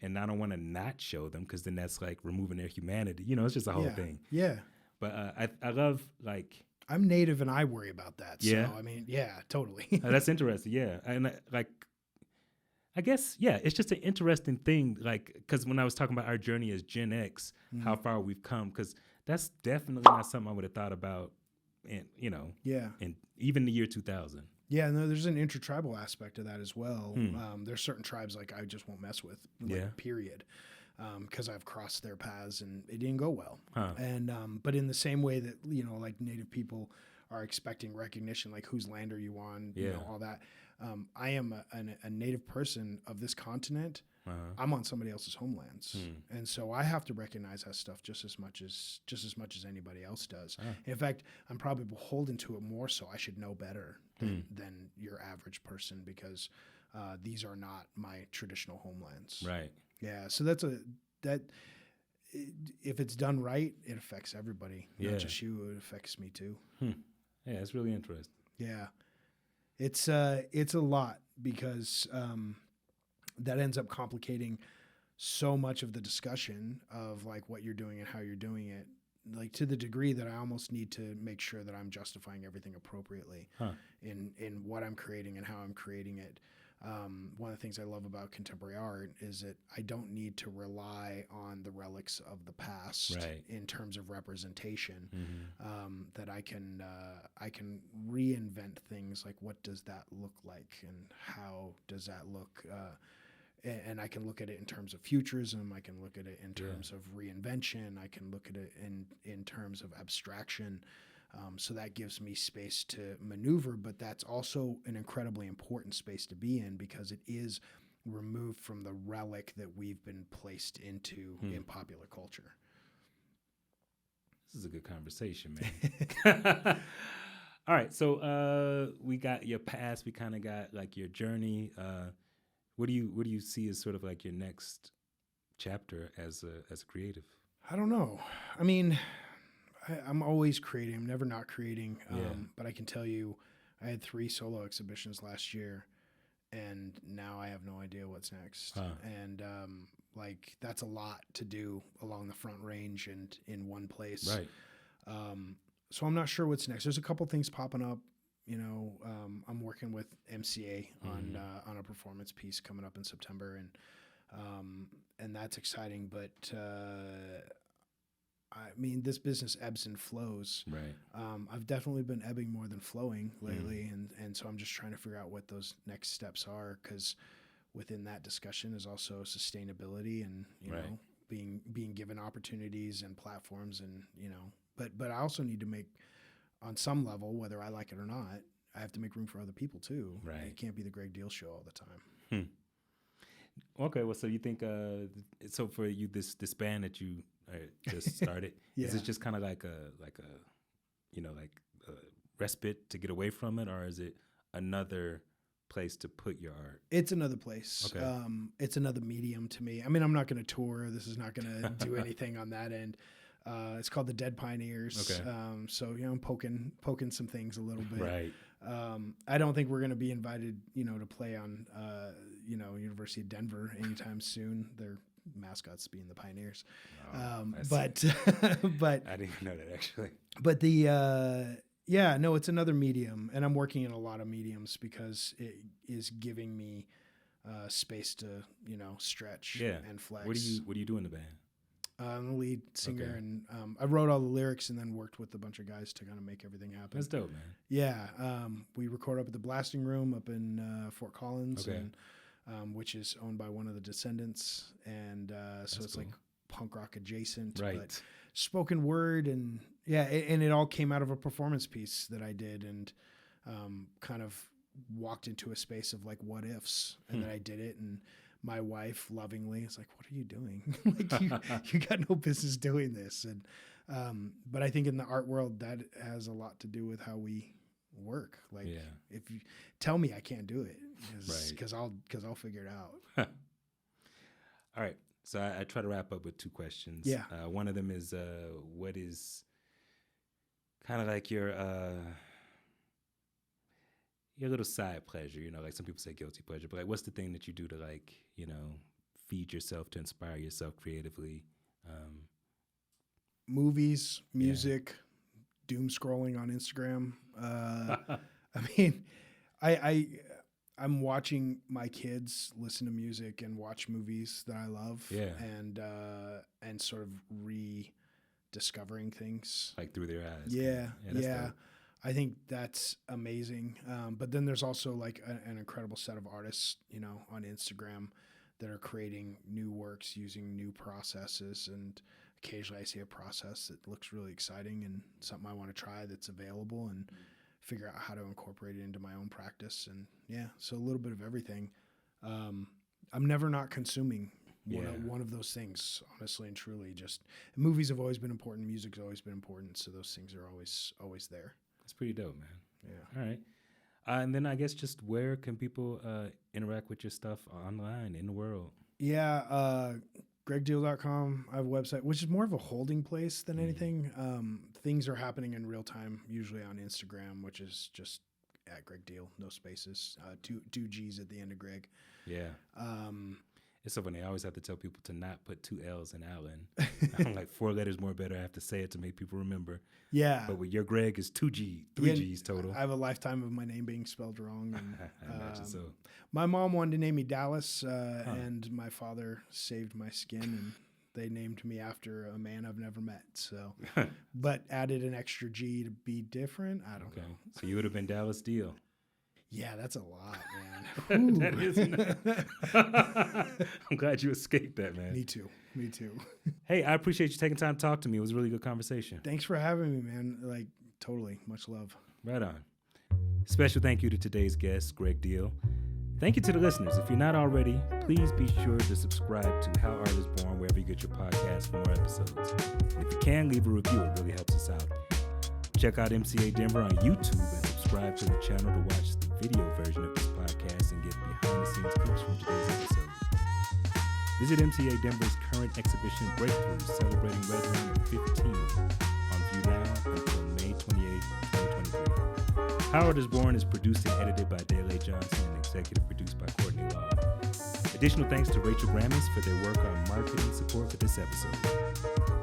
S1: and I don't want to not show them because then that's like removing their humanity. You know, it's just a whole thing.
S3: Yeah.
S1: But I love like.
S3: I'm Native and I worry about that.
S1: Yeah.
S3: So, I mean, yeah, totally.
S1: That's interesting. Yeah. And I guess, yeah, it's just an interesting thing. Like, because when I was talking about our journey as Gen X, how far we've come, because that's definitely not something I would have thought about in, you know, in even the year 2000.
S3: Yeah, no, there's an intertribal aspect of that as well. There's certain tribes like I just won't mess with, like, period, because I've crossed their paths and it didn't go well. And but in the same way that, you know, like Native people are expecting recognition, like whose land are you on, you know, all that. I am a Native person of this continent. I'm on somebody else's homelands, and so I have to recognize that stuff just as much as anybody else does. In fact, I'm probably beholden to it more so. I should know better than your average person because these are not my traditional homelands.
S1: Right.
S3: Yeah. So if it's done right, it affects everybody, not just you. It affects me too.
S1: Yeah, it's really interesting.
S3: Yeah. It's a lot because that ends up complicating so much of the discussion of like what you're doing and how you're doing it, like to the degree that I almost need to make sure that I'm justifying everything appropriately in what I'm creating and how I'm creating it. One of the things I love about contemporary art is that I don't need to rely on the relics of the past in terms of representation. That I can reinvent things like what does that look like and how does that look, and I can look at it in terms of futurism. I can look at it in terms of reinvention. I can look at it in terms of abstraction. So that gives me space to maneuver, but that's also an incredibly important space to be in because it is removed from the relic that we've been placed into in popular culture.
S1: This is a good conversation, man. All right, so we got your past. We kind of got like your journey. What do you see as sort of like your next chapter as a creative?
S3: I don't know. I mean, I'm always creating. I'm never not creating. But I can tell you, I had 3 solo exhibitions last year, and now I have no idea what's next. And like that's a lot to do along the Front Range and in one place.
S1: Right.
S3: So I'm not sure what's next. There's a couple things popping up. You know, I'm working with MCA on a performance piece coming up in September, and that's exciting. But I mean, this business ebbs and flows.
S1: Right.
S3: I've definitely been ebbing more than flowing lately, and so I'm just trying to figure out what those next steps are, because within that discussion is also sustainability and you know being given opportunities and platforms, and you know, but I also need to make, on some level, whether I like it or not, I have to make room for other people too.
S1: Right.
S3: It can't be the Gregg Deal show all the time.
S1: Okay, well, so you think so for you this band that you just started, is it just kind of like a you know, like a respite to get away from it, or is it another place to put your art?
S3: It's another place.
S1: Okay.
S3: It's another medium to me. I mean, I'm not going to tour. This is not going to do anything on that end. It's called the Dead Pioneers.
S1: Okay.
S3: So, you know, I'm poking some things a little bit.
S1: Right.
S3: I don't think we're going to be invited, you know, to play on, you know, University of Denver anytime soon. Their mascots being the Pioneers. But
S1: I didn't know that actually.
S3: But no, it's another medium, and I'm working in a lot of mediums because it is giving me space to, you know, stretch and flex.
S1: What do you do in the band?
S3: I'm the lead singer, and I wrote all the lyrics and then worked with a bunch of guys to kind of make everything happen.
S1: That's dope, man.
S3: Yeah. We record up at the Blasting Room up in Fort Collins, and, which is owned by one of the Descendants. And so it's cool. Like punk rock adjacent, but spoken word. And and it all came out of a performance piece that I did, and kind of walked into a space of like what ifs, and then I did it, and my wife lovingly is like, "What are you doing? Like you got no business doing this." And but I think in the art world that has a lot to do with how we work. Like if you tell me I can't do it, because I'll figure it out.
S1: All right. So I try to wrap up with 2 questions.
S3: Yeah.
S1: One of them is what is kind of like your your little side pleasure, like some people say guilty pleasure, but like what's the thing that you do to like, feed yourself, to inspire yourself creatively?
S3: Movies, music, doom scrolling on Instagram. I mean, I'm watching my kids listen to music and watch movies that I love, and sort of rediscovering things
S1: like through their eyes.
S3: Yeah.
S1: Dope.
S3: I think that's amazing. But then there's also like an incredible set of artists, on Instagram that are creating new works using new processes. And occasionally I see a process that looks really exciting and something I want to try that's available and figure out how to incorporate it into my own practice. And so a little bit of everything. I'm never not consuming one of those things, honestly and truly. Just movies have always been important. Music's always been important. So those things are always there.
S1: That's pretty dope, man.
S3: Yeah.
S1: All right. And then I guess just where can people interact with your stuff online in the world?
S3: Yeah. GreggDeal.com. I have a website, which is more of a holding place than anything. Things are happening in real time, usually on Instagram, which is just at Gregg Deal, no spaces, two G's at the end of Greg.
S1: Yeah. It's so funny. I always have to tell people to not put 2 L's in Allen. I'm like 4 letters more better. I have to say it to make people remember.
S3: Yeah.
S1: But with your Greg is 2 G's total.
S3: I have a lifetime of my name being spelled wrong. And,
S1: I imagine so.
S3: My mom wanted to name me Dallas, and my father saved my skin, and they named me after a man I've never met. So, but added an extra G to be different. I don't know.
S1: So you would have been Dallas Deal.
S3: Yeah, that's a lot, man.
S1: That is. I'm glad you escaped that, man.
S3: Me too.
S1: Hey, I appreciate you taking time to talk to me. It was a really good conversation.
S3: Thanks for having me, man. Like, totally. Much love.
S1: Right on. Special thank you to today's guest, Gregg Deal. Thank you to the listeners. If you're not already, please be sure to subscribe to How Art is Born wherever you get your podcasts for more episodes. And if you can, leave a review. It really helps us out. Check out MCA Denver on YouTube and subscribe to the channel to watch the video version of this podcast and get behind-the-scenes clips from today's episode. Visit MCA Denver's current exhibition Breakthroughs, celebrating Red Line 15, on view now until May 28, 2023. How Art is Born is produced and edited by Dele Johnson and executive produced by Courtney Law. Additional thanks to Rachel Grammis for their work on marketing support for this episode.